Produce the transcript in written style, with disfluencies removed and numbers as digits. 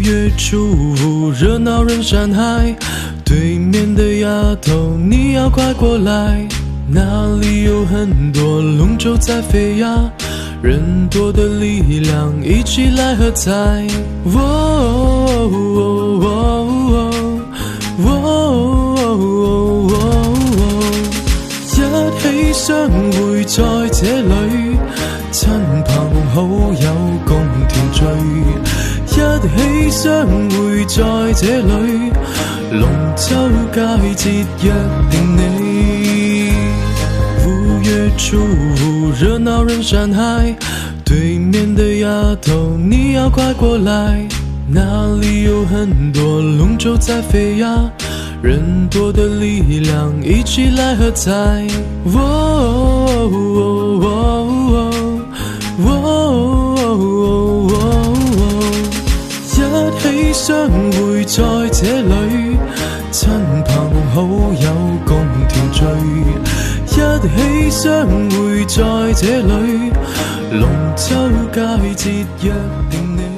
月初热闹人山海，对面的丫头你要快过来，那里有很多龙舟在飞呀，人多的力量一起来喝彩。一起相會在這裏，親朋好友共團聚，一起相會在這裏，龍舟佳節約定你。5月初熱鬧人山海，對面的丫頭你要快過來，那裡有很多龍舟在飛呀，人多的力量一起來喝彩。一起相會在這裡，親朋好友共團聚，一起相會在這裡，龍舟佳節約定你。